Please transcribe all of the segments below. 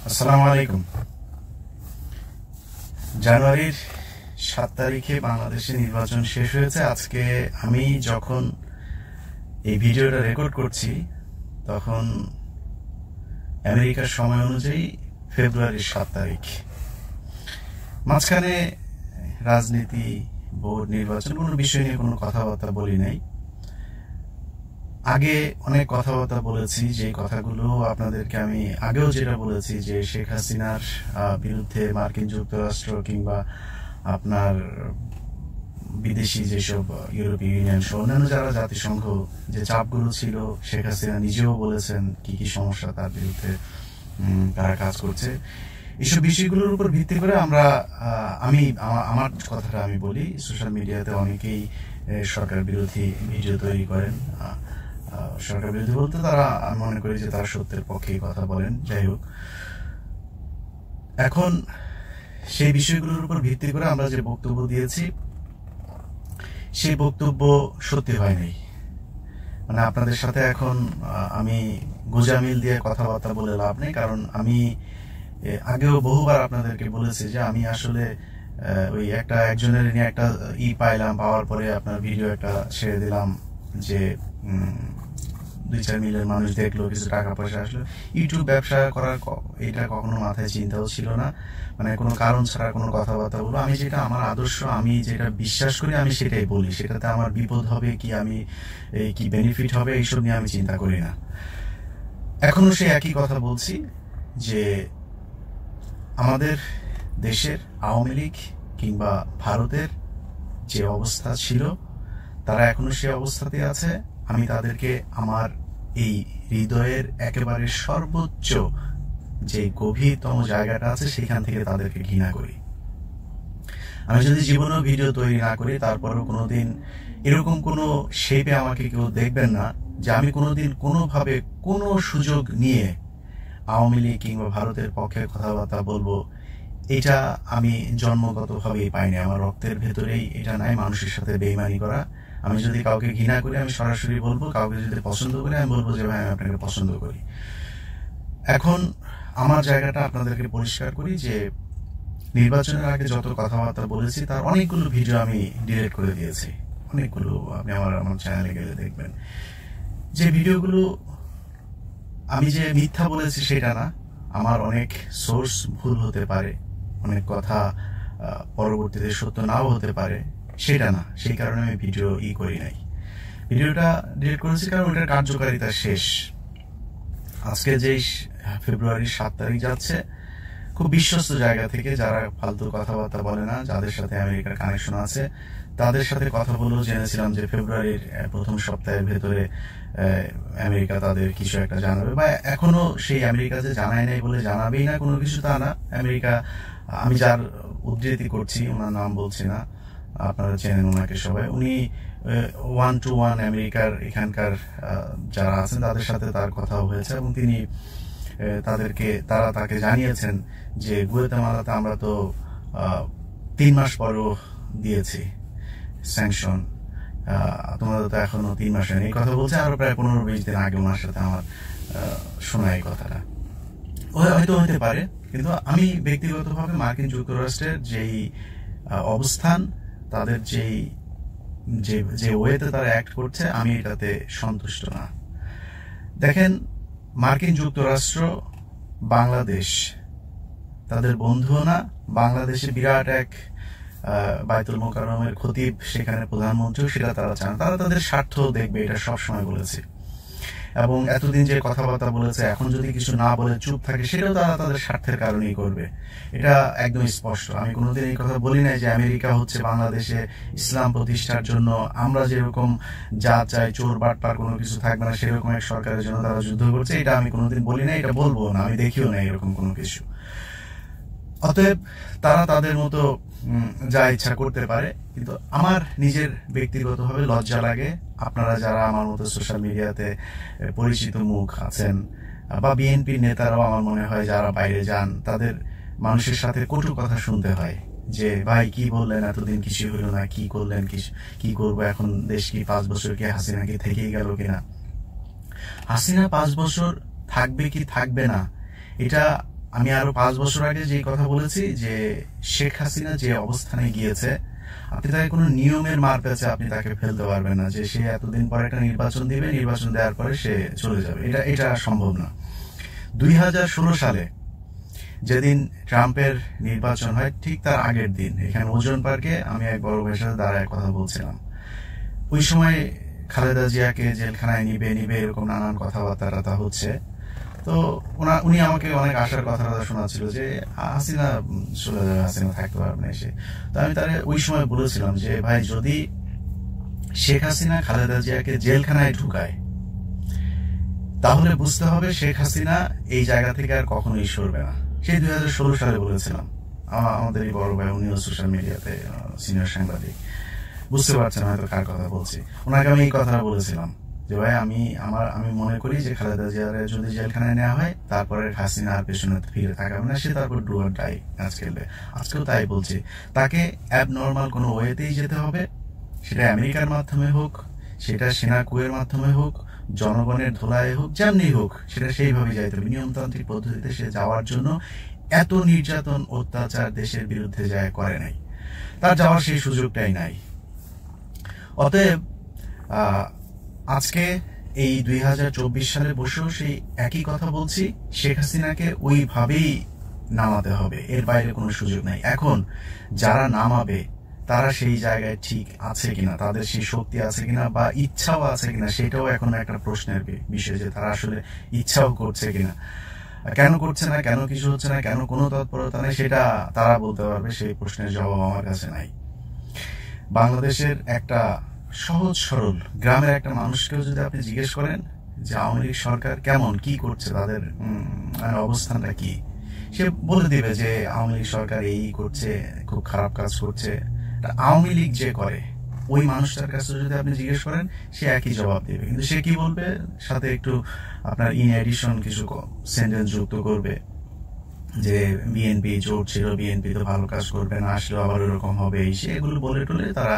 আসসালামু আলাইকুম। জানুয়ারির 7 তারিখে বাংলাদেশে নির্বাচন শেষ হয়েছে। আজকে আমি যখন এই ভিডিওটা রেকর্ড করছি তখন আমেরিকার সময় অনুযায়ী ফেব্রুয়ারির 7 তারিখ। মাঝখানে রাজনীতি, ভোট, নির্বাচন কোনো বিষয় নিয়ে কোনো কথাবার্তা বলি নাই। আগে অনেক কথাবার্তা বলেছি, যে কথাগুলো আপনাদেরকে আমি আগেও যেটা বলেছি যে শেখ হাসিনার বিরুদ্ধে মার্কিন যুক্তরাষ্ট্র কিংবা আপনার বিদেশি যেসব ইউরোপীয় ইউনিয়ন সহ অন্যান্য যারা জাতিসংঘ যে চাপগুলো ছিল, শেখ হাসিনা নিজেও বলেছেন কি কি সমস্যা তার বিরুদ্ধে তারা কাজ করছে। এইসব বিষয়গুলোর উপর ভিত্তি করে আমার কথাটা আমি বলি। সোশ্যাল মিডিয়াতে অনেকেই সরকার বিরোধী ভিডিও তৈরি করেন। সরকার বিরোধী বলতে তারা, আমি মনে করি যে তারা সত্যের পক্ষেই কথা বলেন। যাই হোক, এখন সেই বিষয়গুলোর উপর ভিত্তি করে আমরা যে বক্তব্য দিয়েছি সেই বক্তব্য সত্যি হয়নি। মানে আপনাদের সাথে এখন আমি গোজামিল দিয়ে কথাবার্তা বলে লাভ নেই, কারণ আমি আগেও বহুবার আপনাদেরকে বলেছি যে আমি আসলে ওই একজনের নিয়ে একটা পাওয়ার পরে আপনার ভিডিও একটা ছেড়ে দিলাম যে 2-4 মিলিয়ন মানুষ দেখলো, কিছু টাকা পয়সা আসলো। ইউটিউব ব্যবসা করার এটা কখনো মাথায় চিন্তাও ছিল না। মানে কোনো কারণ ছাড়া কোনো কথাবার্তা বলবো। আমি যেটা আমার আদর্শ, আমি যেটা বিশ্বাস করি আমি সেটাই বলি। সেটাতে আমার বিপদ হবে কি, আমি কি বেনিফিট হবে, এইসব নিয়ে আমি চিন্তা করি না। এখনো সেই একই কথা বলছি যে আমাদের দেশের আওয়ামী লীগ কিংবা ভারতের যে অবস্থা ছিল তারা এখনো সেই অবস্থাতে আছে। আমি তাদেরকে আমার এই হৃদয়ের একেবারে সর্বোচ্চ যে গভীরতম জায়গাটা আছে সেখান থেকে তাদেরকে ঘৃণা করি। আমি যদি জীবনেও ভিডিও তৈরি না করি, তারপরেও কোনোদিন এরকম কোনো শেপে আমাকে কেউ দেখবেন না যে আমি কোনোদিন কোনোভাবে কোনো সুযোগ নিয়ে আওয়ামী লীগ কিংবা ভারতের পক্ষে কথাবার্তা বলবো। এটা আমি জন্মগতভাবেই পাইনি, আমার রক্তের ভেতরেই এটা নাই। মানুষের সাথে বেইমানি করা, আমি যদি কাউকে ঘৃণা করি আমি সরাসরি বলবো, কাউকে যদি পছন্দ করি আমি বলবো যে ভাই আমি আপনাকে পছন্দ করি। এখন আমার জায়গাটা আপনাদেরকে পরিষ্কার করি যে নির্বাচনের আগে যত কথাবার্তা বলেছি তার অনেকগুলো ভিডিও আমি ডিলিট করে দিয়েছি। অনেকগুলো, আপনি আমার চ্যানেলে গেলে দেখবেন। যে ভিডিওগুলো আমি যে মিথ্যা বলেছি সেটা না, আমার অনেক সোর্স ভুল হতে পারে, অনেক কথা পরবর্তীতে সত্য নাও হতে পারে, সেটা না। সেই কারণে আমি ভিডিও করি নাই। ভিডিওটা ডিলিট করেছি কারণ ওটার কার্যকারিতা শেষ। আজকে যেই ফেব্রুয়ারির 7 তারিখ যাচ্ছে, খুব বিশ্বস্ত জায়গা থেকে যারা ফালতু কথাবার্তা বলে না, যাদের সাথে আমেরিকার কানেকশন আছে, তাদের সাথে কথা বলেও জেনেছিলাম যে ফেব্রুয়ারির প্রথম সপ্তাহের ভেতরে আমেরিকা তাদের কিছু একটা জানাবে, বা এখনো সেই আমেরিকা যে জানায় নাই বলে জানাবেই না কোনো কিছু তা না। আমেরিকা, আমি যার উদ্ধৃতি করছি ওনার নাম বলছি না, আপনারা চেনেন ওনাকে সবাই। উনি 1-to-1 আমেরিকার এখানকার যারা আছেন তাদের সাথে তার কথা হয়েছে এবং তিনি তারা তাকে জানিয়েছেন যে গুয়াতেমালাতে আমরা তো 3 মাস পরও দিয়েছি স্যাংশন, তোমাদের তো এখনো 3 মাস হয়নি। এই কথা বলছে আরো প্রায় 15-20 দিন আগে ওনার সাথে আমার শোনা এই কথাটা। হয়তো হতে পারে, কিন্তু আমি ব্যক্তিগতভাবে মার্কিন যুক্তরাষ্ট্রের যেই অবস্থান, তাদের যে ওয়েতে তারা অ্যাক্ট করছে, আমি এটাতে সন্তুষ্ট না। দেখেন, মার্কিন যুক্তরাষ্ট্র বাংলাদেশ তাদের বন্ধুও না। বাংলাদেশে বিরাট এক বায়তুল মোকাররমের খতিব, সেখানে প্রধানমন্ত্রীও, সেটা তারা চান। তারা তাদের স্বার্থ দেখবে, এটা সবসময় বলেছে। এবং এতদিন যে কথাবার্তা বলেছে, এখন যদি কিছু না বলে চুপ থাকে, সেটাও তারা তাদের স্বার্থের কারণেই করবে। এটা একদম স্পষ্ট। আমি কোনোদিন এই কথা বলি নাই যে আমেরিকা হচ্ছে বাংলাদেশে ইসলাম প্রতিষ্ঠার জন্য, আমরা যেরকম যা চাই চোর বাটপার কোনো কিছু থাকবে না সেরকম এক সরকারের জন্য তারা যুদ্ধ করছে। এটা আমি কোনোদিন বলি না, এটা বলবো না, আমি দেখিও না এরকম কোনো কিছু। অতএব তারা তাদের মতো যা ইচ্ছা করতে পারে, কিন্তু আমার নিজের ব্যক্তিগতভাবে লজ্জা লাগে। আপনারা যারা আমার মতো সোশ্যাল মিডিয়াতে পরিচিত মুখ আছেন, বা বিএনপির নেতারাও আমার মনে হয় যারা বাইরে যান, তাদের মানুষের সাথে কটু কথা শুনতে হয় যে ভাই কি বললেন, এতদিন কিছু হলো না, কি করলেন, কি করবো এখন, দেশ কি 5 বছর কি হাসিনা কি থেকেই গেল কিনা। হাসিনা 5 বছর থাকবে কি থাকবে না, এটা আমি আরো 5 বছর আগে যে কথা বলেছি যে শেখ হাসিনা যে অবস্থানে গিয়েছে, আপনি তাকে কোনো নিয়মের মার পেছে আপনি তাকে ফেলতে পারবেন না যে সে এতদিন পরে একটা নির্বাচন দিবে, নির্বাচন দেওয়ার পরে সে চলে যাবে। এটা সম্ভব না। 2016 সালে যেদিন ট্রাম্পের নির্বাচন হয় ঠিক তার আগের দিন এখানে ওজন পার্কে আমি এক বড় ভাইয়ের সাথে দাঁড়ায় কথা বলছিলাম। ওই সময় খালেদা জিয়াকে জেলখানায় নিবে এরকম নানান কথাবার্তা হচ্ছে। তো উনি আমাকে অনেক আশার কথা শোনাচ্ছিল যে হাসিনা চলে যাবে, হাসিনা থাকতে পারবে না এসে। তো আমি তার ওই সময় বলেছিলাম যে ভাই, যদি শেখ হাসিনা খালেদা জিয়াকে জেলখানায় ঢুকায় তাহলে বুঝতে হবে শেখ হাসিনা এই জায়গা থেকে আর কখনোই সরবে না। সেই 2016 সালে বলেছিলাম। আমাদের এই বড় ভাই, উনিও সোশ্যাল মিডিয়াতে সিনিয়র সাংবাদিক, বুঝতে পারছেন হয়তো কার কথা বলছি। ওনাকে আমি এই কথাটা বলেছিলাম যে ভাই, আমি মনে করি যে খালেদা জিয়ারে যদি জেলখানায় নেওয়া হয় তারপরে হাসিনা আর পেছনে ফিরে থাকবে না, সে তারপর ডু অর ডাই ম্যাচ খেলবে। আজকেও তাই বলছি, তাকে অ্যাবনর্মাল কোনো ওয়েতেই যেতে হবে, সেটা আমেরিকার মাধ্যমে হোক, সেটা সেনা কুয়ের মাধ্যমে হোক, জনগণের ধোলায় হোক, যেমনি হোক সেটা সেইভাবে যাইতে হবে। নিয়মতান্ত্রিক পদ্ধতিতে সে যাওয়ার জন্য এত নির্যাতন অত্যাচার দেশের বিরুদ্ধে যায় করে নাই, তার যাওয়ার সেই সুযোগটাই নাই। অতএব আজকে এই 2024 সালে বসেও সেই একই কথা বলছি, শেখ হাসিনাকে ওইভাবেই নামাতে হবে, এর বাইরে কোনো সুযোগ নাই। এখন যারা নামাবে তারা সেই জায়গায় ঠিক আছে কিনা, তাদের সেই শক্তি আছে কিনা বা ইচ্ছাও আছে কিনা, সেটাও এখন একটা প্রশ্নের বিষয় যে তারা আসলে ইচ্ছাও করছে কিনা। কেন করছে না, কেন কিছু হচ্ছে না, কেন কোনো তৎপরতা নেই, সেটা তারা বলতে পারবে। সেই প্রশ্নের জবাব আমার কাছে নাই। বাংলাদেশের একটা সহজ সরল গ্রামের একটা মানুষকেও যদি আপনি জিজ্ঞেস করেন যে আওয়ামী লীগ সরকার কেমন, কি করছে, তাদের অবস্থানটা কি, সে বলে দিবে যে আওয়ামী লীগ সরকার এই করছে, খুব খারাপ কাজ করছে। আওয়ামী লীগ যে করে ওই মানুষটার কাছে যদি আপনি জিজ্ঞেস করেন সে একই জবাব দেবে, কিন্তু সে কি বলবে, সাথে একটু আপনার ইন এডিশন কিছু সেন্টেন্স যুক্ত করবে যে বিএনপি জোট ছিল, বিএনপি তো ভালো কাজ করবে না, আসলেও আবার এরকম হবে, সেগুলো বলে টলে তারা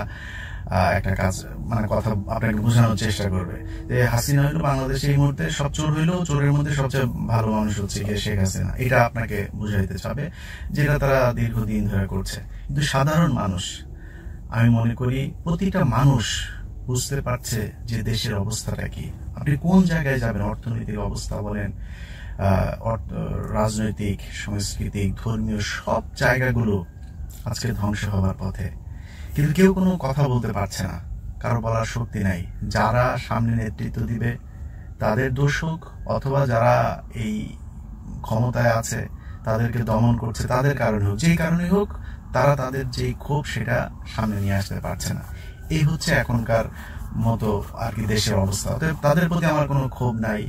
একটা কাজ মানে কথা আপনাকে বোঝানোর চেষ্টা করবে যে হাসিনা হইলো বাংলাদেশে এই মুহূর্তে সব চোর হইলো, চোরের মধ্যে সবচেয়ে ভালো মানুষ হচ্ছে গিয়ে শেখ হাসিনা, এটা আপনাকে বুঝাইতে চাবে, যেটা তারা দীর্ঘদিন ধরে করছে। কিন্তু সাধারণ মানুষ, আমি মনে করি প্রতিটা মানুষ বুঝতে পারছে যে দেশের অবস্থাটা কি। আপনি কোন জায়গায় যাবেন, অর্থনৈতিক অবস্থা বলেন, রাজনৈতিক, সাংস্কৃতিক, ধর্মীয় সব জায়গাগুলো আজকে ধ্বংস হবার পথে, কিন্তু কেউ কোনো কথা বলতে পারছে না, কারো বলার শক্তি নাই। যারা সামনে নেতৃত্ব দিবে তাদের দোষ হোক, অথবা যারা এই ক্ষমতায় আছে তাদেরকে দমন করছে তাদের কারণে হোক, যেই কারণে হোক, তারা তাদের যেই ক্ষোভ সেটা সামনে নিয়ে আসতে পারছে না। এই হচ্ছে এখনকার মতো আর কি দেশের অবস্থা। তাদের প্রতি আমার কোনো ক্ষোভ নাই।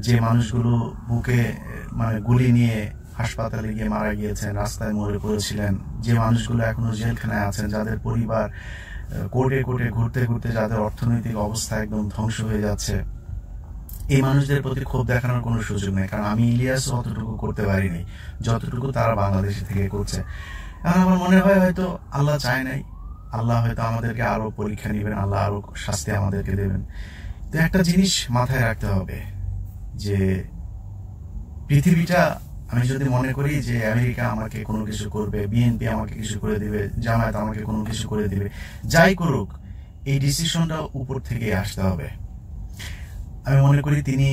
যে মানুষগুলো বুকে মানে গুলি নিয়ে হাসপাতালে গিয়ে মারা গিয়েছেন, রাস্তায় মরে পড়েছিলেন, যে মানুষগুলো এখনো জেলখানায় আছেন, যাদের পরিবার কোর্টে ঘুরতে ঘুরতে যাদের অর্থনৈতিক অবস্থা একদম ধ্বংস হয়ে যাচ্ছে, এই মানুষদের প্রতি ক্ষোভ দেখানোর কোনো সুযোগ নেই। কারণ আমি ইলিয়াস অতটুকু করতে পারিনি যতটুকু তারা বাংলাদেশ থেকে করছে। এখন আমার মনে হয় হয়তো আল্লাহ চায় নাই, আল্লাহ হয়তো আমাদেরকে আরো পরীক্ষা নেবেন, আল্লাহ আরো শাস্তি আমাদেরকে দেবেন। তো একটা জিনিস মাথায় রাখতে হবে যে পৃথিবীটা, আমি যদি মনে করি যে আমেরিকা আমাকে কোনো কিছু করবে, বিএনপি আমাকে কিছু করে দিবে, জামায়াত আমাকে কোনো কিছু করে দিবে, যাই করুক এই ডিসিশনটা উপর থেকে আসতে হবে। আমি মনে করি তিনি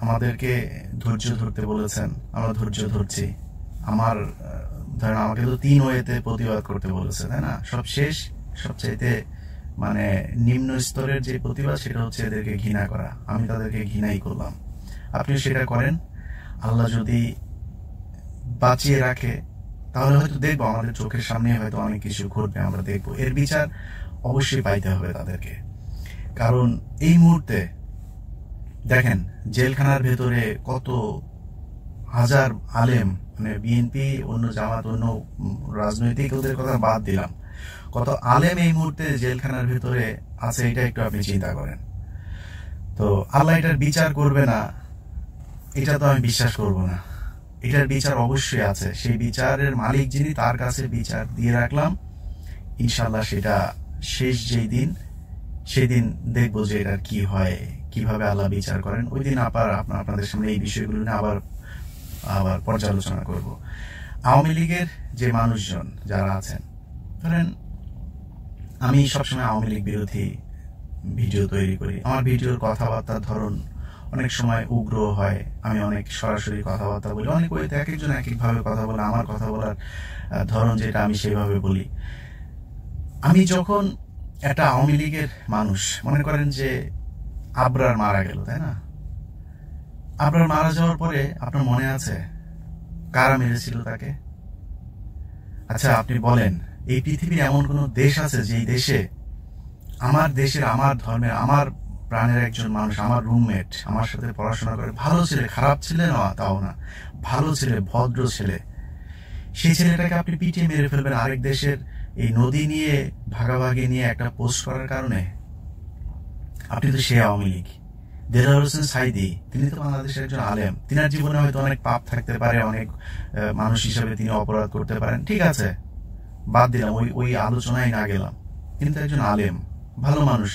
আমাদেরকে ধৈর্য ধরতে বলেছেন, আমরা ধৈর্য ধরছি। ধরেন আমাকে তো 3 ওয়েতে প্রতিবাদ করতে বলেছে, তাই না? সব শেষ, সবচাইতে মানে নিম্ন স্তরের যে প্রতিবাদ সেটা হচ্ছে এদেরকে ঘৃণা করা। আমি তাদেরকে ঘৃণাই করলাম, আপনি সেটা করেন। আল্লাহ যদি বাঁচিয়ে রাখে তাহলে হয়তো দেখবো, আমাদের চোখের সামনে হয়তো অনেক কিছু ঘটবে, আমরা দেখবো। এর বিচার অবশ্যই পাইতে হবে তাদেরকে। কারণ এই মুহূর্তে দেখেন জেলখানার ভেতরে কত হাজার আলেম, মানে বিএনপি, অন্য জামাত, অন্য রাজনৈতিক ওদের কথা বাদ দিলাম, কত আলেম এই মুহূর্তে জেলখানার ভেতরে আছে, এটা একটু আপনি চিন্তা করেন। তো আল্লাহ এটার বিচার করবে না এটা তো আমি বিশ্বাস করব না। এটার বিচার অবশ্যই আছে, সেই বিচারের মালিক যিনি তার কাছে বিচার দিয়ে রাখলাম। ইনশাল্লাহ সেটা শেষ যেই দিন, সেদিন দেখবো যে এটার কি হয়, কিভাবে আল্লাহ বিচার করেন। ওই দিন আপনাদের সামনে এই বিষয়গুলো নিয়ে আবার আবার পর্যালোচনা করব। আওয়ামী লীগের যে মানুষজন যারা আছেন, ধরেন আমি সবসময় আওয়ামী লীগ বিরোধী ভিডিও তৈরি করি, আমার ভিডিওর কথাবার্তার ধরন অনেক সময় উগ্র হয়, আমি অনেক সরাসরি কথাবার্তা বলি, অনেক ওইতে এক একজন এক একভাবে কথা বলে, আমার কথা বলার ধরন যেটা আমি সেভাবে বলি। আমি যখন একটা আওয়ামী লীগের মানুষ, মনে করেন যে আবরার মারা গেল, তাই না? আবরার মারা যাওয়ার পরে আপনার মনে আছে কারা মেরেছিল তাকে? আচ্ছা আপনি বলেন, এই পৃথিবীর এমন কোন দেশ আছে যেই দেশে আমার দেশের, আমার ধর্মের, আমার প্রাণের একজন মানুষ, আমার রুমমেট, আমার সাথে পড়াশোনা করে, ভালো ছেলে, খারাপ ছেলে না তাও না, ভালো ছেলে, ভদ্র ছেলে, সেই ছেলেটাকে আপনি পিটিয়ে মেরে ফেলবেন আরেক দেশের এই নদী নিয়ে ভাগাভাগি নিয়ে একটা পোস্ট করার কারণে? আপনি তো সে আওয়ামী লীগ। দেলাওয়ার হোসেন সাঈদী, তিনি তো বাংলাদেশের একজন আলেম, তিনার জীবনে হয়তো অনেক পাপ থাকতে পারে, অনেক মানুষ হিসাবে তিনি অপরাধ করতে পারেন, ঠিক আছে, বাদ দিলাম, ওই আলোচনায় না গেলাম, কিন্তু একজন আলেম, ভালো মানুষ,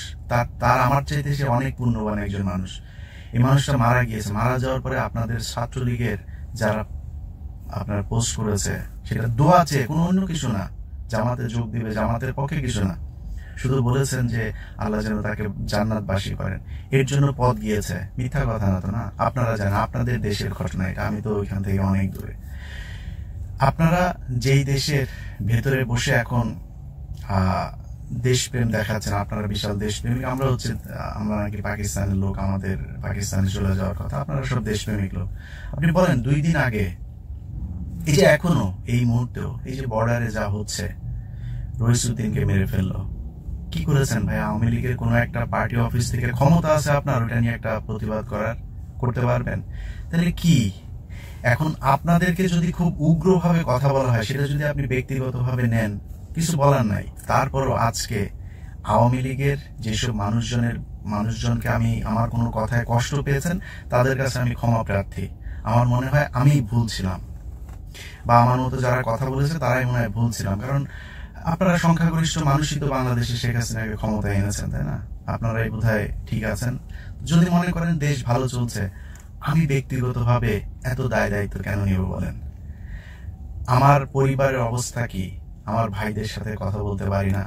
তার আমার চাইতে সে অনেক পুণ্যবান একজন মানুষ। এই মানুষটা মারা গিয়েছে, মারা যাওয়ার পরে আপনাদের ছাত্রলীগের যারা আপনার পোস্ট করেছে, সেটা দোয়া চেয়ে, কোনো অন্য কিছু না, জামাতে যোগ দিবে, জামাতের পক্ষে কিছু না, শুধু বলেছেন যে আল্লাহ যেন তাকে জান্নাতবাসী করেন, এর জন্য পদ গিয়েছে। মিথ্যা কথা না তো? না, আপনারা জানেন, আপনাদের দেশের ঘটনা এটা, আমি তো ওইখান থেকে অনেক দূরে। আপনারা যেই দেশের ভেতরে বসে এখন দেশপ্রেম দেখাচ্ছেন, আপনারা বিশাল দেশপ্রেমিক, আমরা নাকি পাকিস্তানের লোক, আমাদের পাকিস্তানে চলে যাওয়ার কথা, আপনারা সব দেশপ্রেমিক লোক। আপনি বলেন 2 দিন আগে, এই যে এখনো এই মুহূর্তেও এই যে বর্ডারে যা হচ্ছে, রইসুদ্দিনকে মেরে ফেললো, কি করেছেন ভাই? আওয়ামী লীগের কোন একটা পার্টি অফিস থেকে ক্ষমতা আছে আপনার ওটা নিয়ে একটা প্রতিবাদ করতে পারবেন? তাহলে কি এখন আপনাদেরকে যদি খুব উগ্রভাবে কথা বলা হয়, সেটা যদি আপনি ব্যক্তিগতভাবে নেন, কিছু বলার নাই। তারপরও আজকে আওয়ামী লীগের যেসব মানুষজনকে আমি আমার কোনো কথায় কষ্ট পেয়েছেন, তাদের কাছে আমি ক্ষমা প্রার্থী। আমার মনে হয় আমি ভুল ছিলাম, বা আমার মতো যারা কথা বলেছে তারাই মনে হয় ভুল ছিলাম, কারণ আপনারা সংখ্যাগরিষ্ঠ মানুষই তো বাংলাদেশে শেখ হাসিনাকে ক্ষমতায় এনেছেন, তাই না? আপনারাই বোধহয় ঠিক আছেন। যদি মনে করেন দেশ ভালো চলছে, আমি ব্যক্তিগতভাবে এত দায় দায়িত্ব কেন নিব বলেন? আমার পরিবারের অবস্থা কি? আমার ভাইদের সাথে কথা বলতে পারি না,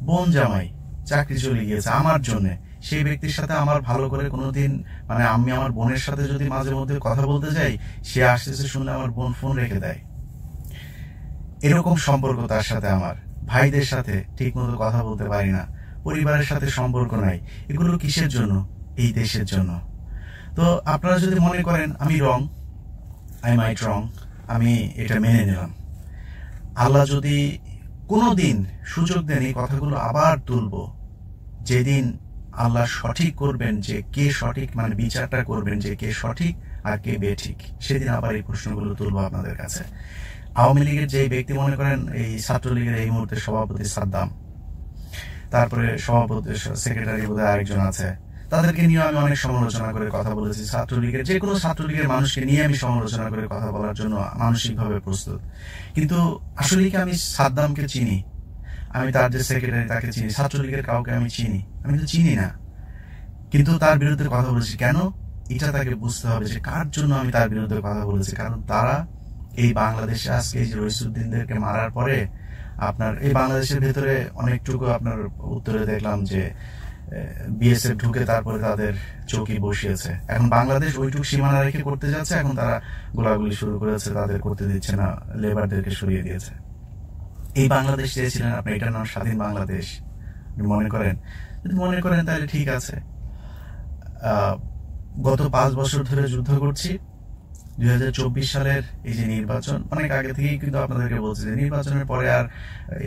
বোন জামাই চাকরি চলে গিয়েছে আমার জন্য, সেই ব্যক্তির সাথে আমার ভালো করে কোনোদিন, মানে আমি আমার বোনের সাথে যদি মাঝে মধ্যে কথা বলতে যাই, সে আসতেছে শুনলে আমার বোন ফোন রেখে দেয়, এরকম সম্পর্ক তার সাথে। আমার ভাইদের সাথে ঠিক মতো কথা বলতে পারি না, পরিবারের সাথে সম্পর্ক নাই। এগুলো কিসের জন্য? এই দেশের জন্য। তো আপনারা যদি মনে করেন আমি রং, আই মাইট রং, আমি এটা মেনে নিলাম। আল্লাহ যদি কোনোদিন সুযোগ দেন, এই কথাগুলো আবার তুলবো, যেদিন আল্লাহ সঠিক করবেন যে কে সঠিক, মানে বিচারটা করবেন যে কে সঠিক আর কে বেঠিক, সেদিন আবার এই প্রশ্নগুলো তুলবো আপনাদের কাছে। আওয়ামী লীগের যে ব্যক্তি, মনে করেন এই ছাত্রলীগের এই মুহূর্তে সভাপতি সাদ্দাম, তারপরে সভাপতি সেক্রেটারি বোধহয় আরেকজন আছে, তাদেরকে নিয়ে আমি অনেক সমালোচনা করে কথা বলেছি। ছাত্রলীগের যে কোনো ছাত্রলীগের মানুষকে নিয়ে আমি সমালোচনা করে কথা বলার জন্য মানসিকভাবে প্রস্তুত। কিন্তু আসলে কি আমি সাদ্দামকে চিনি? আমি তার যে সেক্রেটারি তাকে চিনি? ছাত্রলীগের কাউকে আমি চিনি? আমি তো চিনি না, কিন্তু তার বিরুদ্ধে কথা বলেছি কেন? এটা তাকে বুঝতে হবে যে কার জন্য আমি তার বিরুদ্ধে কথা বলেছি। কারণ তারা এই বাংলাদেশে আজকে এই যে রইসুদ্দিনদেরকে মারার পরে আপনার এই বাংলাদেশের ভেতরে অনেকটুকু আপনার উত্তরে দেখলাম যে বিএসএফ ঢুকে তারপরে তাদের চৌকি বসিয়েছে। এখন বাংলাদেশ ওইটুকু সীমানা রেখে করতে যাচ্ছে, এখন তারা গোলাগুলি শুরু করেছে, তাদের করতে দিচ্ছে না, লেবারদেরকে সরিয়ে দিয়েছে। এই বাংলাদেশ চেয়েছিলেন আপনি, এটার নাম স্বাধীন বাংলাদেশ মনে করেন? যদি মনে করেন তাহলে ঠিক আছে। গত 5 বছর ধরে যুদ্ধ করছি। 2024 সালের এই যে নির্বাচন, অনেক আগে থেকেই কিন্তু আপনাদেরকে বলছি যে নির্বাচনের পরে আর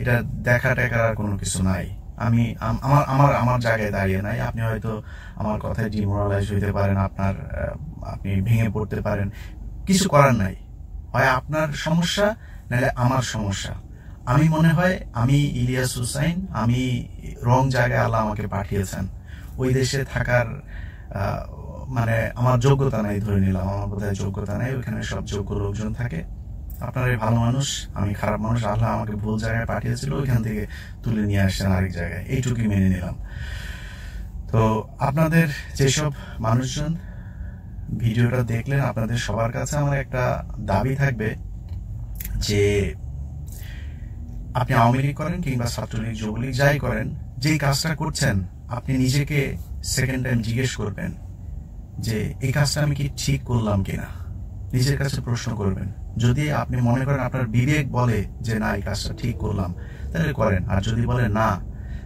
এটা দেখা টেকার আর কোনো কিছু নাই। আমি আমার জায়গায় দাঁড়িয়ে নাই। আপনি হয়তো আমার কথায় ডিমোরালাইজ হইতে পারেন, আপনি ভেঙে পড়তে পারেন, কিছু করার নাই। হয় আপনার সমস্যা, নাহলে আমার সমস্যা। আমি মনে হয় আমি ইলিয়াস হুসাইন, আমি রং জায়গায় আল্লাহ আমাকে পাঠিয়েছেন। ওই দেশে থাকার মানে আমার যোগ্যতা নাই, ধরে নিলাম আমার বোধহয় যোগ্যতা নাই, ওইখানে সব যোগ্য লোকজন থাকে। আপনারাই ভালো মানুষ, আমি খারাপ মানুষ, আল্লাহ আমাকে ভুল জায়গায় পাঠিয়েছিল, ওইখান থেকে তুলে নিয়ে আসছেন আরেক জায়গায়, এইটুকুই মেনে নিলাম। তো আপনাদের যেসব মানুষজন ভিডিওটা দেখলেন, আপনাদের সবার কাছে আমার একটা দাবি থাকবে যে আপনি আওয়ামী লীগ করেন কিংবা ছাত্রলীগ, যুবলীগ, যাই করেন, যেই কাজটা করছেন আপনি নিজেকে সেকেন্ড টাইম জিজ্ঞেস করবেন যে এই কাজটা আমি কি ঠিক করলাম কিনা। নিজের কাছে প্রশ্ন করবেন। যদি আপনি মনে করেন, আপনার বিবেক বলে যে না এই কাজটা ঠিক করলাম, তাহলে করেন। আর যদি বলে না,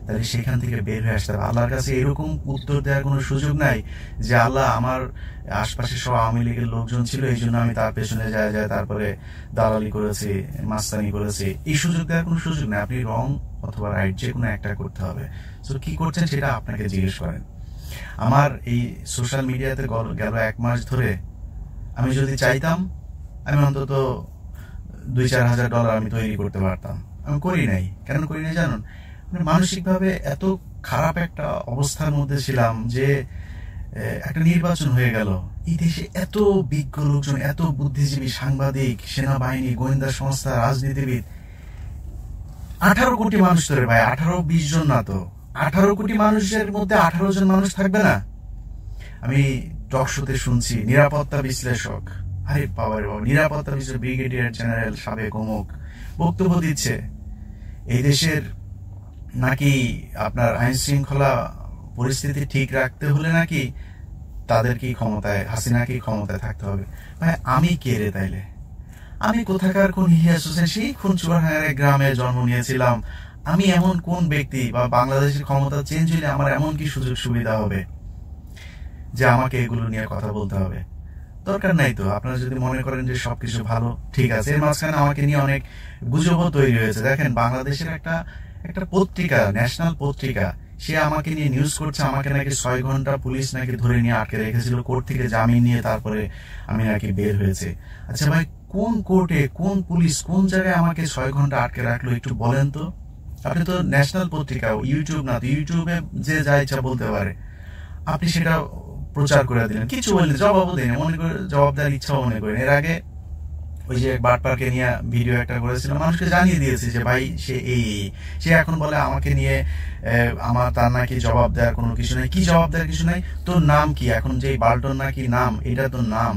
তাহলে সেখান থেকে বের হয়ে আসতে হবে। আল্লাহর কাছে এরকম উত্তর দেওয়ার কোনো সুযোগ নাই যে আল্লাহ আমার আশপাশে সব আওয়ামী লীগের লোকজন ছিল, এই জন্য আমি তার পেছনে যায় তারপরে দালালি করেছি, মাস্তানি করেছি। এই সুযোগ দেওয়ার কোনো সুযোগ নেই। আপনি রং অথবা রাইট যে কোনো একটা করতে হবে। তো কি করছেন সেটা আপনাকে জিজ্ঞেস করেন। আমার এই সোশ্যাল মিডিয়াতে গেল 1 মাস ধরে আমি যদি চাইতাম, আমি অন্তত $2-4 হাজার আমি তৈরি করতে পারতাম। আমি করি নাই। কেন করি নাই জানুন? মানসিকভাবে এত খারাপ একটা অবস্থার মধ্যে ছিলাম যে একটা নির্বাচন হয়ে গেল, এই দেশে এত বিজ্ঞ লোকজন, এত বুদ্ধিজীবী, সাংবাদিক, সেনাবাহিনী, গোয়েন্দা সংস্থা, রাজনীতিবিদ, 18 কোটি মানুষ তো রে ভাই, 18-20 জন না তো, 18 কোটি মানুষের মধ্যে 18 জন মানুষ থাকবে না? আমি টক শোতে শুনছি নিরাপত্তা বিশ্লেষক, আরে বাবা রে বাবা, নিরাপত্তা বিশ্লেষক, ব্রিগেডিয়ার জেনারেল সাবেক অমুক বক্তব্য দিচ্ছে এই দেশের নাকি আপনার আইন শৃঙ্খলা পরিস্থিতি ঠিক রাখতে হলে নাকি তাদেরকেই ক্ষমতায়, হাসিনাকেই ক্ষমতায় থাকতে হবে। ভাই আমি কে রে তাইলে? আমি কোথাকার কোন ইলিয়াস হোসেন, সেই কোন চুয়াডাঙ্গার গ্রামে জন্ম নিয়েছিলাম? আমি এমন কোন ব্যক্তি, বা বাংলাদেশের ক্ষমতা চেঞ্জ হলে আমার এমন কি সুযোগ সুবিধা হবে যে আমাকে এগুলো নিয়ে কথা বলতে হবে? দরকার নাই তো। আপনারা যদি মনে করেন যে সবকিছু ভালো, ঠিক আছে। এর মাঝখানে আমাকে নিয়ে অনেক গুজবও তৈরি হয়েছে। দেখেন, বাংলাদেশের একটা পত্রিকা, ন্যাশনাল পত্রিকা, সে আমাকে নিয়ে নিউজ করছে, আমাকে নাকি 6 ঘন্টা পুলিশ নাকি ধরে নিয়ে আটকে রেখেছিল, কোর্ট থেকে জামিন নিয়ে তারপরে আমি নাকি বের হয়েছে। আচ্ছা ভাই, কোন কোর্টে, কোন পুলিশ, কোন জায়গায় আমাকে 6 ঘন্টা আটকে রাখলো একটু বলেন তো? আপনি তো ন্যাশনাল পত্রিকা, ইউটিউব না তো, ইউটিউবে যে যা ইচ্ছা বলতে পারে, আপনি সেটা প্রচার করে দিলেন, কিছু বললেন, জবাবও দেন, মনে করে জবাব দেওয়ার ইচ্ছাও মনে করেন। এর আগে ওই যে বাটপারকে নিয়ে ভিডিও একটা করেছিলাম, মানুষকে জানিয়ে দিয়েছি যে ভাই সে সে এখন বলে আমাকে নিয়ে তার নাকি জবাব দেওয়ার কোনো কিছু নাই। কি জবাব দেওয়ার কিছু নাই? তোর নাম কি? এখন যে বাল্টন নাকি নাম, এটা তোর নাম।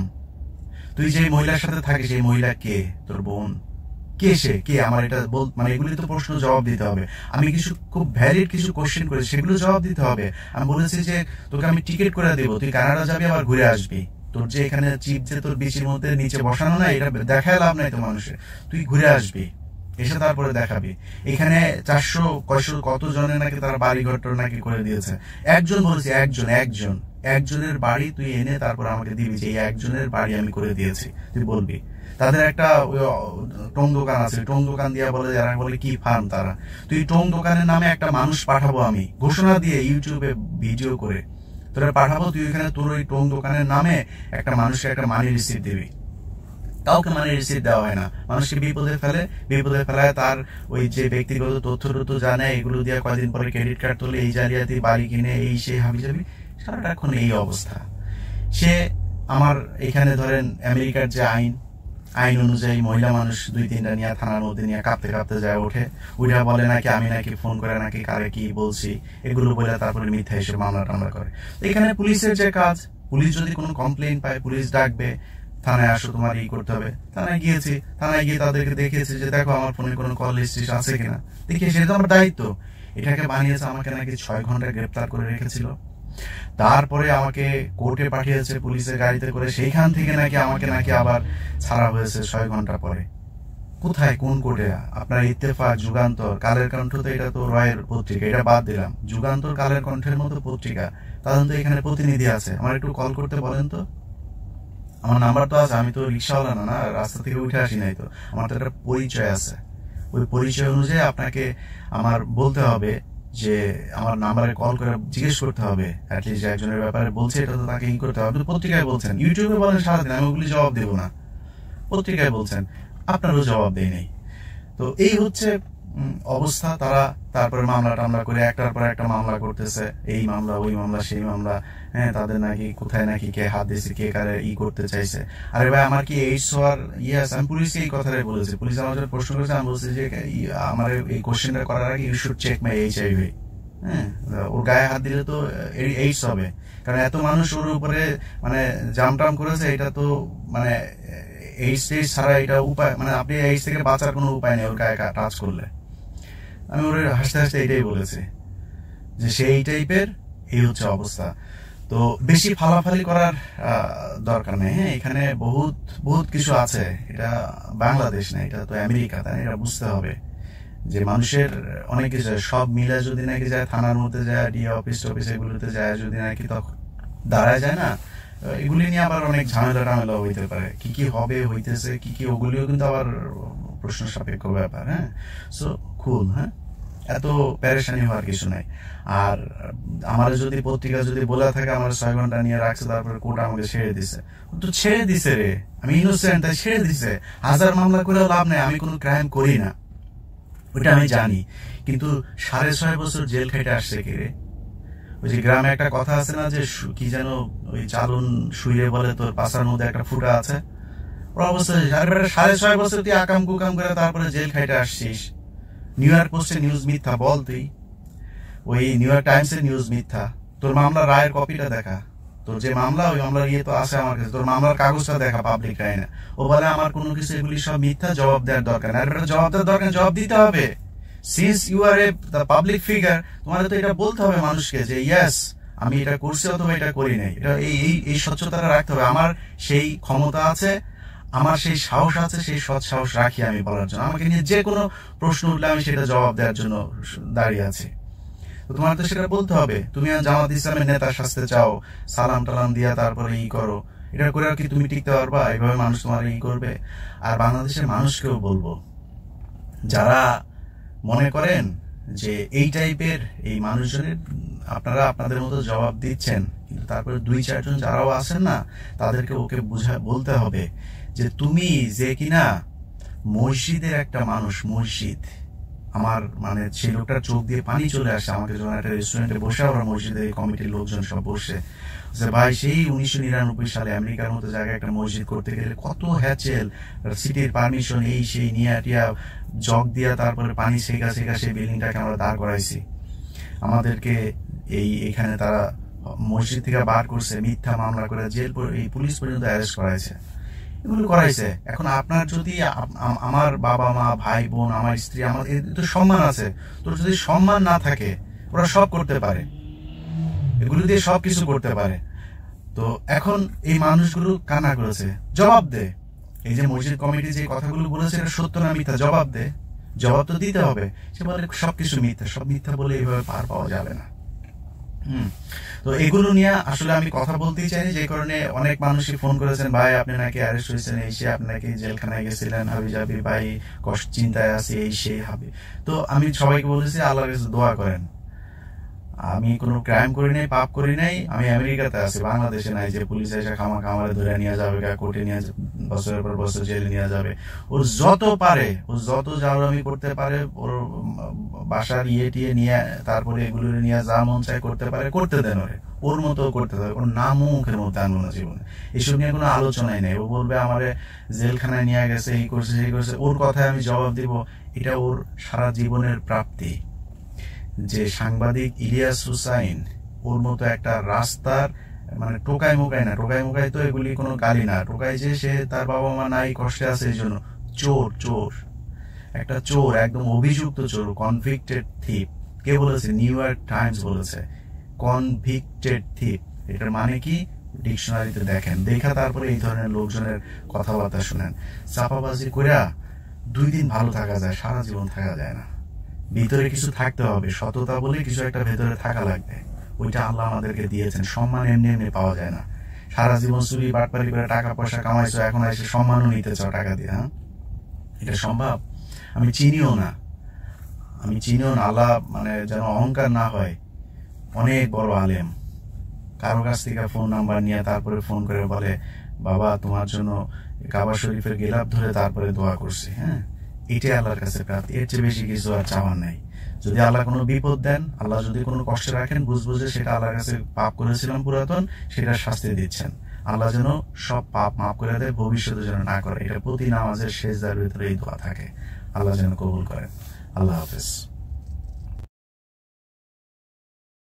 তুই যে মহিলার সাথে থাকিস, এই মহিলা কে? তোর বোন? কে সে? কে? আমার এটা মানে এগুলি তো প্রশ্ন জবাব দিতে হবে। আমি কিছু খুব ভ্যালিড কিছু কোশ্চেন করেছি, সেগুলো জবাব দিতে হবে। আমি বলেছি যে তোকে আমি টিকিট করে দেবো, তুই কানাডা যাবি, আবার ঘুরে আসবি। তোর যে এখানে চিপ যে তোর বিচির মধ্যে নিচে বসানো নাই, এটা দেখায় লাভ নাই তো মানুষের। তুই ঘুরে আসবি, এসে তারপরে দেখাবি। এখানে 400 কত জনের নাকি তারা বাড়ি ঘর নাকি করে দিয়েছে। একজন বলেছি, একজনের বাড়ি তুই এনে তারপর আমাকে দিবি যে এই একজনের বাড়ি আমি করে দিয়েছি, তুই বলবি। তাদের একটা টং দোকান আছে, টং দোকান দিয়ে বলে, যারা বলে কি ফার্ম, তারা, তুই টং দোকানের নামে একটা মানুষ পাঠাবো, আমি ঘোষণা দিয়ে ইউটিউবে ভিডিও করে তোরা পাঠাবো, তুই ওইখানে তোর ওই টং দোকানের নামে একটা মানুষকে একটা মানি রিসিপ্ট দিবি। কাউকে মানি রিসিপ্ট দেওয়া হয় না, মানুষকে বিপদে ফেলায় তার ওই যে ব্যক্তিগত তথ্য জানে, এগুলো দিয়ে কয়দিন পরে ক্রেডিট কার্ড তুলে এই জালিয়াতি, বাড়ি কিনে এই সেই হাবি যাবি, সারাটা এখন এই অবস্থা। সে আমার এখানে ধরেন আমেরিকার যে আইন অনুযায়ী মহিলা মানুষ 2-3টা নিয়ে থানার মধ্যে নিয়ে কাঁপতে যায়, উঠে বলে নাকি আমি নাকি ফোন করে নাকি কারে কি বলছি, এগুলো বলে তারপরে মিথ্যা এসে মামলা টামলা করে। এখানে পুলিশের যে কাজ, পুলিশ যদি কোনো কমপ্লেইন পায়, পুলিশ ডাকবে, থানায় আসো, তোমার এই করতে হবে। থানায় গিয়েছি, থানায় গিয়ে তাদেরকে দেখিয়েছি যে দেখো আমার ফোনে কোনো কল হিস্ট্রি আছে কিনা, দেখিয়ে, সেটা আমার দায়িত্ব। এটাকে বানিয়েছে, আমাকে নাকি 6 ঘন্টা গ্রেপ্তার করে রেখেছিল। তারপরে আমাকে কোর্টে পাঠিয়েছে পুলিশের গাড়িতে করে, সেইখান থেকে নাকি আমাকে নাকি আবার ছাড়া হয়েছে 6 ঘন্টা পরে। কোথায়, কোন কোর্টে? আপনার ইত্তেফাক, যুগান্তর, কালের কণ্ঠ, তো এটা তো রয়ের পত্রিকা, এটা বাদ দিলাম। যুগান্তর, কালের কণ্ঠের মতো পত্রিকা, তাদের তো এখানে প্রতিনিধি আছে, আমার একটু কল করতে বলেন তো। আমার নাম্বার তো আছে, আমি তো রিক্সাওয়ালা না, রাস্তা থেকে উঠে আসি নাই তো, আমার তো একটা পরিচয় আছে। ওই পরিচয় অনুযায়ী আপনাকে আমার বলতে হবে যে আমার নাম্বারে কল করে জিজ্ঞেস করতে হবে, অ্যাটলিস্ট একজনের ব্যাপারে বলছে, এটা তো তাকে করতে হবে। পত্রিকায় বলছেন, ইউটিউবে বলেন সারাদিন, আমি ওগুলি জবাব দেবো না। পত্রিকায় বলছেন, আপনারও জবাব দেয় নেই। তো এই হচ্ছে অবস্থা। তারা তারপরে মামলা টামলা করে একটার পর একটা মামলা করতেছে, এই মামলা, ওই মামলা, সেই মামলা। হ্যাঁ, তাদের নাকি কোথায় নাকি কে হাত দিয়েছে, কে কারে করতে চাইছে। আরে ভাই, আমার কি এইডস হওয়ার আছে? আমি পুলিশকে এই কথাটাই বলেছি। পুলিশ আমার প্রশ্ন করেছে, আমি বলছি যে আমার এই কোশ্চেনটা করার আগে you should check my HIV। হ্যাঁ, ওর গায়ে হাত দিলে তো এইডস হবে, কারণ এত মানুষ ওর উপরে মানে জামটাম করেছে, এটা তো মানে এইডস ছাড়া এটা উপায়, মানে আপনি এইডস থেকে বাঁচার কোনো উপায় নেই ওর গায়ে টাচ করলে। আমি ওর হাসতে হাসতে এটাই বলেছি যে সেই টাইপের এই হচ্ছে অবস্থা। তো বেশি ফালাফালি করার দরকার নেই। হ্যাঁ, এখানে বহুত বহুত কিছু আছে, এটা বাংলাদেশ না, এটা তো আমেরিকা, তাই এটা বুঝতে হবে যে মানুষের অনেক কিছু সব মিলে যদি নাকি যায় থানার মধ্যে যায়, ডিএ অফিস টফিস এগুলোতে যায় যদি নাকি তখন দাঁড়ায় যায় না, এগুলি নিয়ে আবার অনেক ঝামেলা টামেলা হইতে পারে, কি কি হবে হইতেছে কি কি, ওগুলিও কিন্তু আবার প্রশ্ন সাপেক্ষ ব্যাপার। হ্যাঁ, সো কুল। হ্যাঁ, এত প্যারেশানি হওয়ার কিছু নাই। আর আমার যদি পত্রিকা যদি বলে থাকে আমার 6 ঘন্টা নিয়ে রাখছে, তারপরে কোর্ট আমাকে ছেড়ে দিছে, তো ছেড়ে দিছে রে, আমি ইনোসেন্ট, তাই ছেড়ে দিছে। 1000 মামলা করেও লাভ নেই, আমি কোনো ক্রাইম করি না, ওইটা আমি জানি। কিন্তু 6.5 বছর জেল খেটে আসছে কে রে? ওই যে গ্রামে একটা কথা আছে না যে কি যেন ওই চালুন শুইরে বলে তোর পাশার মধ্যে একটা ফুটা আছে, ওর অবস্থা 6.5 বছর তুই আকাম কুকাম করে তারপরে জেল খাইতে আসছিস। নিউ ইয়র্ক পোস্টের নিউজ মিথ্যা, বল তুই। ওই নিউ ইয়র্ক টাইমসের নিউজ মিথ্যা। তোর মামলার রায়ের কপিটা দেখা, তোর যে মামলা ওই মামলার ইয়ে তো আছে আমার কাছে, তোর মামলার কাগজটা দেখা পাবলিক রায় না। ও বলে আমার কোনো কিছু এগুলি সব মিথ্যা, জবাব দেওয়ার দরকার না। জবাব দেওয়ার দরকার, জবাব দিতে হবে। Since you are a public figure, তোমার তো এটা বলতে হবে মানুষকে যে ইয়েস আমি এটা করছি অথবা এটা করি নাই। এটা এই স্বচ্ছতাটা রাখতে হবে। আমার সেই ক্ষমতা আছে, আমার সেই সাহস আছে, সেই সৎ সাহস রাখি আমি বলার জন্য। আমাকে নিয়ে যে কোনো প্রশ্ন উঠলে আমি সেটা জবাব দেওয়ার জন্য দাঁড়িয়ে আছি। তো তোমার তো সেটা বলতে হবে। তুমি জামাত ইসলামের নেতা সাজতে চাও, সালাম টালাম দিয়া তারপরে ই করো, এটা করে আর কি তুমি টিকতে পারবা? এইভাবে মানুষ তোমার ই করবে। আর বাংলাদেশের মানুষকেও বলবো, যারা মনে করেন যে এই টাইপের এই মানুষজনের আপনারা আপনাদের মতো জবাব দিচ্ছেন, কিন্তু তারপরে 2-4 জন যারাও আছেন না, তাদেরকে ওকে বলতে হবে যে তুমি যে কিনা মসজিদের একটা মানুষ, মসজিদ আমার মানে সেই লোকটার চোখ দিয়ে পানি চলে আসে আমাকে যখন একটা রেস্টুরেন্টে বসে, ওরা মসজিদের কমিটির লোকজন সব বসে যে ভাই সেই 1999 সালে আমেরিকার মতো জায়গায় একটা মসজিদ করতে গেলে কত হ্যাচেল, সিটির পারমিশন এই সেই নিয়ে টিয়া জগ দিয়া তারপরে পানি শেখা সেই বিল্ডিংটাকে আমরা দাঁড় করাইছি। আমাদেরকে এখানে তারা মসজিদ থেকে বার করছে, মিথ্যা মামলা করে জেল, এই পুলিশ পর্যন্ত অ্যারেস্ট করাইছে, এগুলো করাইছে। এখন আপনার যদি আমার বাবা মা ভাই বোন আমার স্ত্রী, আমার তো সম্মান আছে, তোর যদি সম্মান না থাকে ওরা সব করতে পারে, এগুলো দিয়ে সব কিছু করতে পারে। তো এখন এই মানুষগুলো কান্না করেছে, জবাব দে। এই যে মসজিদ কমিটি যে কথাগুলো বলেছে এটা সত্য না মিথ্যা, জবাব দে। জবাব তো দিতে হবে। সে বলে সবকিছু মিথ্যা, সব মিথ্যা বলে এইভাবে পার পাওয়া যাবে না। তো এগুলো নিয়ে আসলে আমি কথা বলতেই চাই, যে কারণে অনেক মানুষই ফোন করেছেন, ভাই আপনি নাকি অ্যারেস্ট হয়েছেন, এই সে, আপনি নাকি জেলখানায় গেছিলেন, হাবি যাবি ভাই, কষ্ট চিন্তায় আছে, এই সেই হবে। তো আমি সবাইকে বলেছি আল্লাহর কাছে দোয়া করেন, আমি কোনো ক্রাইম করি নাই, পাপ করি নাই, আমি আমেরিকাতে আছি, বাংলাদেশে নাই যে পুলিশ এসে খামারে ধরে নিয়ে যাবে, কোর্টে নিয়ে বছরের পর বছর জেলে নিয়ে যাবে। ওর যত পারে, ও যত জাউরামি করতে পারে, ওর বাসার টিয়ে নিয়ে তারপরে এগুলো নিয়ে যা মন চায় করতে পারে, করতে দেন, ওর মতো করতে হবে। ওর নামও মুখের মধ্যে আনবো না জীবনে, এসব নিয়ে কোনো আলোচনাই নেই। ও বলবে আমারে জেলখানায় নিয়ে গেছে, এই করছে সেই করছে, ওর কথায় আমি জবাব দিব, এটা ওর সারা জীবনের প্রাপ্তি। যে সাংবাদিক ইলিয়াস হুসাইন, ওর মতো একটা রাস্তার মানে টোকাই মোকাই না, টোকাই মোকাই তো এগুলি কোনো গালি না, টোকাই যে সে তার বাবা মা নাই কষ্টে আছে এই জন্য, চোর একটা চোর, একদম অভিযুক্ত চোর, কনভিক্টেড থিপ। কে বলেছে? নিউ ইয়র্ক টাইমস বলেছে কনভিক্টেড থিপ। এটার মানে কি ডিকশনারিতে দেখেন, দেখা তারপরে এই ধরনের লোকজনের কথাবার্তা শুনেন। চাপাবাজি কইরা 2 দিন ভালো থাকা যায়, সারা জীবন থাকা যায় না। ভিতরে কিছু থাকতে হবে, সততা বলে কিছু একটা ভেতরে থাকা লাগবে, ওইটা আল্লাহ আমাদেরকে দিয়েছেন। সম্মান এমনি এমনি পাওয়া যায় না। সারা জীবন চুরি বাটপারি করে টাকা পয়সা কামাইছো, এখন এসে সম্মানও নিতে চাও টাকা দিয়ে? হ্যাঁ, এটা সম্ভব? আমি চিনিও না। আল্লাহ মানে যেন অহংকার না হয়, অনেক বড় আলেম, কারো কাছ থেকে ফোন নাম্বার নিয়ে তারপরে ফোন করে বলে বাবা তোমার জন্য কাবা শরীফের গিলাফ ধরে তারপরে দোয়া করছি। হ্যাঁ, এটাই আল্লাহর কাছে প্রাপ্তি, এর চেয়ে বেশি কিছু আর চাওয়ার নাই। যদি আল্লাহ কোনো বিপদ দেন, আল্লাহ যদি কোনো কষ্টে রাখেন, বুঝবো যে সেটা আল্লাহর কাছে পাপ করেছিলাম পুরাতন, সেটা শাস্তি দিচ্ছেন। আল্লাহ যেন সব পাপ মাফ করে দেয়, ভবিষ্যতে যেন না করে। এটা প্রতি নামাজের শেষদার ভিতরে এই দোয়া থাকে। আল্লাহ যেন কবুল করেন। আল্লাহ হাফেজ।